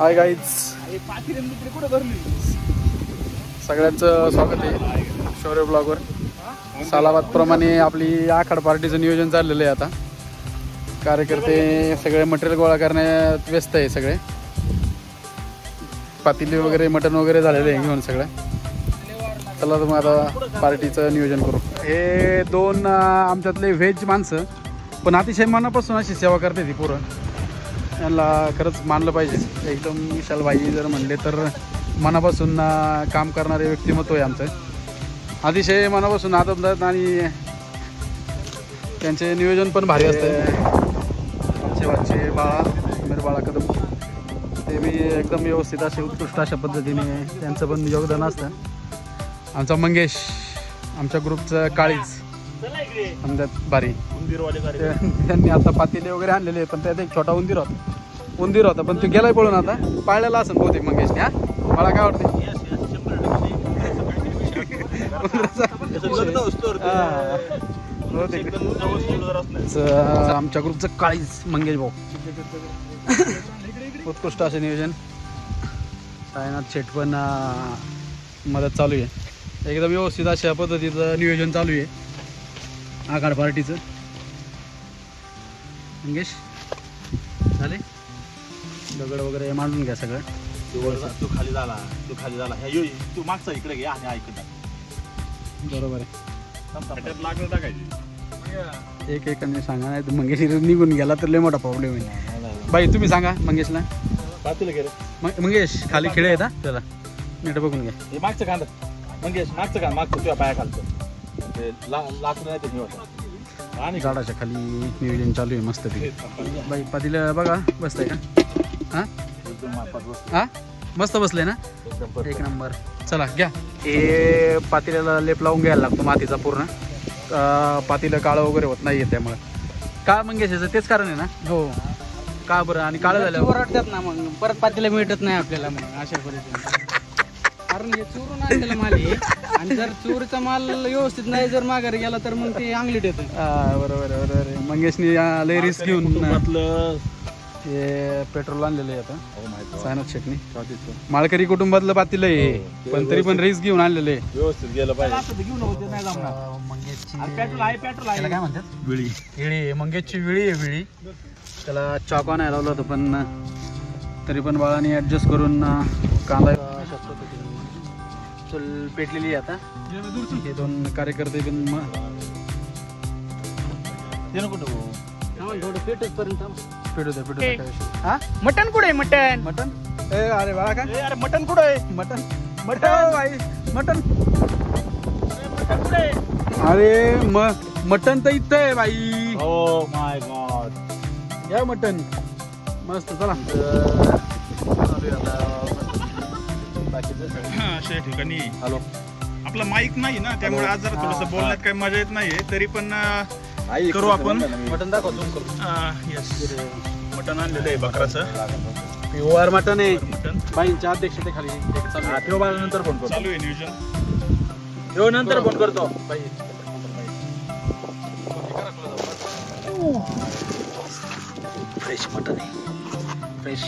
Hi guys, सगळ्यांचं स्वागत आहे शौर्य ब्लॉगवर. सालाबाद प्रमाणे आपली आखाड पार्टीचं नियोजन चाललेलं आहे. आता कार्यकर्ते सगळे मटेरियल गोळा करण्यात व्यस्त आहे. सगळे पातेली वगैरे मटण वगैरे झालेले आहे घेऊन सगळं. चला तर मग आता पार्टीचं नियोजन करू. हे दोन आमच्यातले व्हेज माणसं, पण अतिशय मनापासून अशी सेवा करते ती पोरं. यांना खरंच मानलं पाहिजे. एकदम विशालबाई जर म्हणले तर मनापासून काम करणारे व्यक्तिमत्व आहे आमचं. अतिशय मनापासून आदमतात आणि त्यांचे नियोजन पण भारी असतं. आमचे वाचे बाळा मेरे बाळा कदम ते मी एकदम व्यवस्थित असे उत्कृष्ट अशा पद्धतीने त्यांचं पण योगदान असतं. आमचा मंगेश, आमच्या ग्रुपचं काळीज आमच्यात भारी. त्यांनी आता पातेले वगैरे आणलेले, पण त्यात एक छोटा उंदीर होता पण तो गेलाय पळून. आता पाळलेला असं बहुतेक मंगेशने. हा मला काय वाटतं, आमच्या ग्रुपचं काळीज मंगेश भाऊ. उत्कृष्ट असं नियोजन. सायनाथ शेठ पण मदत चालू आहे. एकदम व्यवस्थित अशा पद्धतीचं नियोजन चालू आहे आखाड पार्टीचं. मंगेश झाले दगड वगैरे मांडून घ्या सगळं. तू खाली झाला तू मागचा इकडे घे आणि ऐकत बरोबर आहे. लागलं टाकायची एक एकाने सांगा, नाही तर मंगेश निघून गेला तर लय मोठा प्रॉब्लेम आहे. बाई तुम्ही सांगा मंगेशला. मंगेश खाली खेळ येता त्याला नीट बघून घ्या. हे मागचं कांदा मंगेश, मागचं कांदा मागचं तुझ्या पाया खालचं लाकूड नाही ते आणि झाडाच्या खाली नियोजन चालू आहे मस्त. बाई पातीला बघा बसतंय का? हां हां मस्त बसलंय ना, एक नंबर. चला घ्या. हे पातेल्याला लेप लावून घ्यायला लागतो मातीचा पूर्ण. पातेलं काळं वगैरे होत नाही आहे त्यामुळे. का मंगेश याचं तेच कारण आहे ना? हो. का बरं? आणि काळं झालं ओरडतात ना, मग परत पातेलं मिळत नाही आपल्याला. मग अशा परिस्थितीत कारण हे चोरून आणलेला माल आहे, आणि जर चोरीचा माल व्यवस्थित नाही जर माघारी गेला तर मग ते अंगलीट येतं. बरोबर बरोबर. मंगेशनी लय रिस्क घेऊन हे पेट्रोल आणलेलं आहे आता सायनाथ शेटनी. माळकरी कुटुंबातलं पातेलं आहे, पण तरी पण रिस्क घेऊन आणलेलं आहे. व्यवस्थित गेलं पाहिजे. त्याला काय म्हणतात? विळी. विळी मंगेशची विळी आहे. विळी त्याला चॉक आणायला लावलं होतं, पण तरी पण बाळाने ॲडजस्ट करून कांदा चूल पेटलेली आहे आता. हे दोन कार्यकर्ते पण थोडं पेटत पर्यंत पेटू द्या. हा मटन कुठे आहे? मटन मटन अरे बाळा काय? अरे मटन कुठं आहे? मटन भाई मटन कुठे आहे? अरे मटन तर इथं आहे बाई. Oh my God. या मटन मस्त. चला अशा ठिकाणी हॅलो. आपला माईक नाही ना, त्यामुळे आज जरा थोडस बोलण्यात काही मजा येत नाहीये. तरी पण करू आपण. मटन दाखव. यस, मटण आणलेलं आहे बकराचं. प्युअर मटन आहे. मटण बाईंच्या अध्यक्षतेखाली नंतर फोन करतो. चालू आहे नियोजन. नंतर फोन करतो. फ्रेश मटन आहे. फ्रेश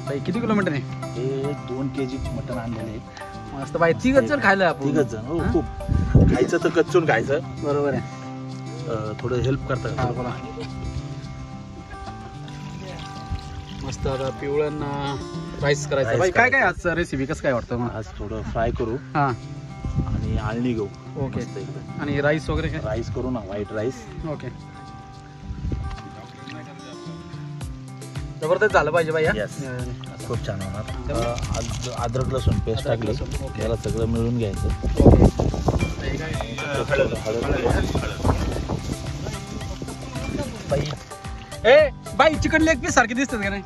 बाई. किती किलो मटन आहे? हे 2 kg मटण आणलेलं आहे. मस्त बाई. तिघच जर खायला आपण. 3 जण. हो खूप खायचं तर कच्चून खायचं. बरोबर आहे. थोडं हेल्प करता. हा बोला. मस्त. आता पिवळण राईस करायचं. बाई काय काय आज रेसिपी कसं काय वाटतं मग? आज थोडं फ्राय करू. हां. आणि आळणी घेऊ. ओके. आणि राईस वगैरे काय? राईस करू ना, व्हाईट राईस. ओके. जबरदस्त झालं पाहिजे बाई. खूप छान होणार. अद्रक लसूण पेस्ट टाकली. याला सगळं मिळून घ्यायचं. बाई ए बाई चिकन लेग पीस सारखे दिसतात का नाही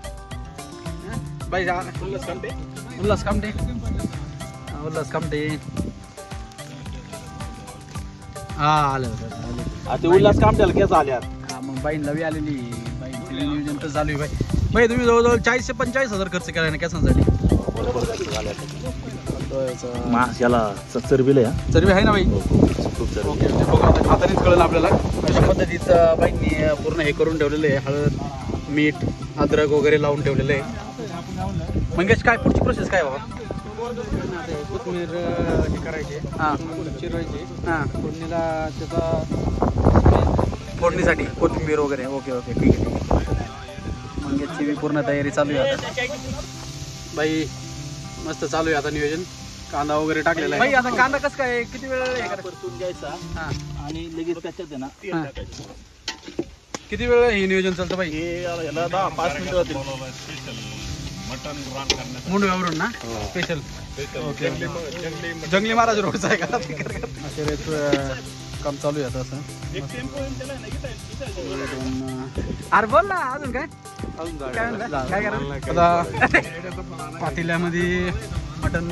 बाई? उल्हास कामटे. उल्हास कामटे. हा आलं. आता उल्हास कामट्याला केस आल्या. हा मग बाई नवी आलेली. बाईचं नियोजन तर चालू आहे बाई. बाई तुम्ही जवळजवळ 40 ते 45,000 खर्च केला ना केसांसाठी. याला चरबीला या चरबी आहे ना बाई? खूप चरबी. ओके. बघा आता खातानीच कळलं आपल्याला. अशा पद्धतीचं बाईंनी पूर्ण हे करून ठेवलेलं आहे. हळद मीठ अद्रक वगैरे लावून ठेवलेलं आहे. मंगेश काय पुढची प्रोसेस काय बाबा? आता हे कोथिंबीर हे करायचे, हां चिरवायचे, हां फोडणीला त्याचा फोडणीसाठी कोथिंबीर वगैरे. ओके ओके ठीक आहे ठीक आहे. मंगेशची बी पूर्ण तयारी चालू आहे आता. बाई मस्त चालू आहे आता नियोजन. कांदा वगैरे टाकलेला आहे. बाई आता कांदा कसं काय किती वेळ हे करायचं? परतून घ्यायचा हां आणि लगेच त्याच्यात आहे ना तेल हां. टाकायचं. किती वेळ हे नियोजन चालतं बाई? हे याला 10-5 मिनिटं जातील. मुंडव्यावरून ना स्पेशल. ओके जंगली महाराज रोडचा आहे का? असे काम चालू आहे आता असं. अरे बोल ना अजून काय काय म्हणला? काय करा आता पातेल्यामध्ये मटन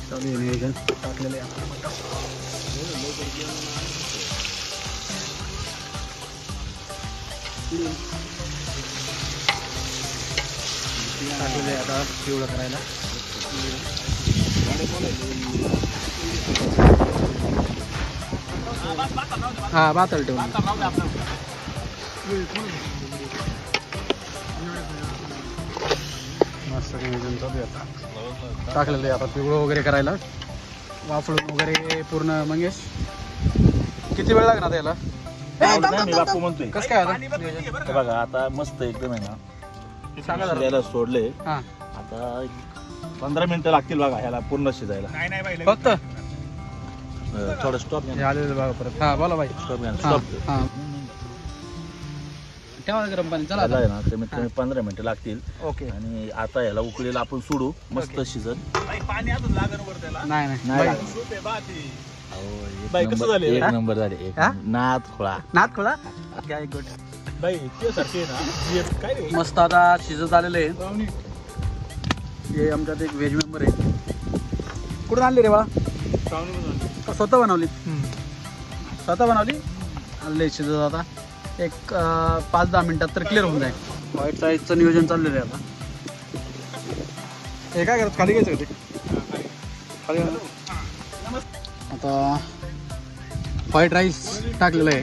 चालू आहे नियोजन टाकलेलं आहे. टाकलेलं आहे आता पिवळं करायला. हा बातल ठेवून मस्त नियोजन चालू आहे आता. टाकलेलं आहे आता पिवळं वगैरे करायला, वाफळून वगैरे पूर्ण. मंगेश किती वेळ लागणार याला? मी बापू म्हणतोय. कसं काय आता नियोजन? हे बघा आता मस्त एकदम आहे ना सांगा जरा. शिजायला सोडले. हां आता 15 मिनिटं लागतील बघा ह्याला पूर्ण शिजायला. नाही नाही बाई फक्त थोडं स्टॉप हे आलेलं बघा परत. हा बोला बाई. स्टॉप घ्या हां स्टॉप. हां ठेवा गरम पाणी. चला त्याला आता. आहे ना कमीत कमी 15 मिनिटं लागतील. ओके. आणि आता ह्याला उकळीला आपण सोडू मस्त शिजत. पाणी अजून लागण वर त्याला. नाही नाही नाही बाई. लागत. सूप आहे बा ती. बाई, कसं झाले? एक हा? नंबर झाले. एक हा? नाद खोळा. नात खोला काय गुड. बाई ते सारखे आहे ना हे काय रे मस्त आता शिजत आलेलं आहे. पाहुणे. हे आमच्यात एक व्हेज मेंबर आहे. कुठून आणली रे बाळा? पाहुणे स्वतः बनवली? स्वतः बनवली. आले शिजत आता एक 5-10 मिनिटात तर क्लिअर होऊन जाईल. व्हाईट राईसचं नियोजन चाललेलं आहे आता. हे काय करत खाली घ्यायचं का ते? खाली घ्या. आता व्हाईट राईस टाकलेलं आहे.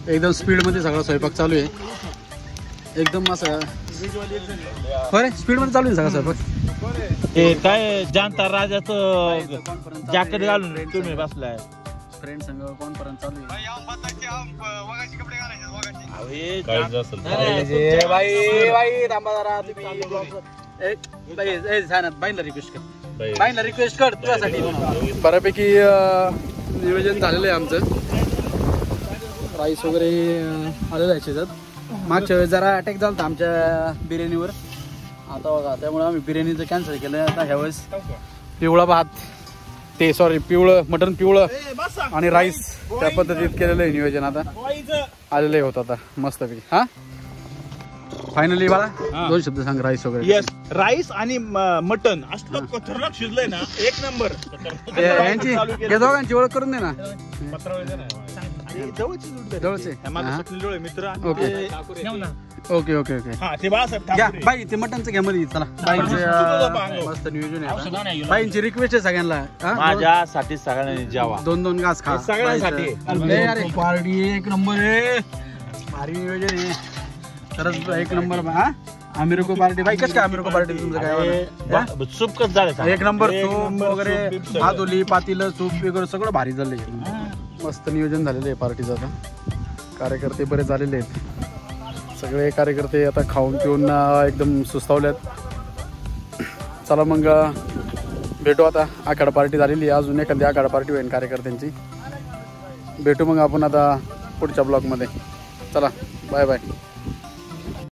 एकदम स्पीडमध्ये सगळा स्वयंपाक चालू आहे. एकदम असं बरं स्पीडमध्ये चालू आहे सगळा स्वयंपाक. हे काय जानता राजाचं जॅकेट घालून तुम्ही बसलाय. फ्रेंड संग कॉन्फरन्स चालू आहे. बाईला रिक्वेस्ट कर तुझ्यासाठी. बऱ्यापैकी नियोजन झालेलं आहे आमचं. राईस वगैरे आलेलं आहे शिजत. मागच्या वेळेस जरा अटॅक झाला होता आमच्या बिर्याणीवर. आता बघा त्यामुळे आम्ही बिर्याणीचं कॅन्सल केलं. आता ह्यावेळेस पिवळा भात ते सॉरी पिवळं मटण पिवळं आणि राईस त्या पद्धतीत केलेलं आहे नियोजन. आता आलेलं आहे होतं आता मस्तपैकी. हा फायनली बाळा 2 शब्द सांग राईस वगैरे. येस राईस आणि मटन असलं खतरनाक शिजलंय ना एक नंबर. यांची या दोघांची ओळख करून दे ना. जवळचे मित्र. Okay okay okay okay. हा ते बाळासाहेब घ्या ठाकरे. बाई ते मटनचं घ्या मध्ये. चला बाईंचं मस्त नियोजन आहे आता. बाईंची रिक्वेस्ट आहे सगळ्यांना. हा? माझ्यासाठी सगळ्यांनी जेवा. 2-2 घास खा सगळ्यांसाठी. बाईंचं. अरे पार्टी एक नंबर आहे. भारी नियोजन आहे खरंच एक नंबर. हा अमेरिको पार्टी बाई कसं काय अमेरिको पार्टी तुमचं काय? सूप कसं झालं एक नंबर एक सूप नंबर वगैरे सूप, बीप सगळं. भादोली पातीलं सूप वगैरे सगळं भारी झालंय. मस्त नियोजन झालेलं आहे पार्टीचं. आता कार्यकर्ते बरेच आलेले आहेत. सगळे कार्यकर्ते आता खाऊन पिऊन एकदम सुस्तावल्यात. चला मग भेटू. आता आखाडा पार्टी झालेली आहे. अजून एखादी आखाडा पार्टी होईल कार्यकर्त्यांची. भेटू मग आपण आता पुढच्या ब्लॉगमध्ये. चला बाय बाय.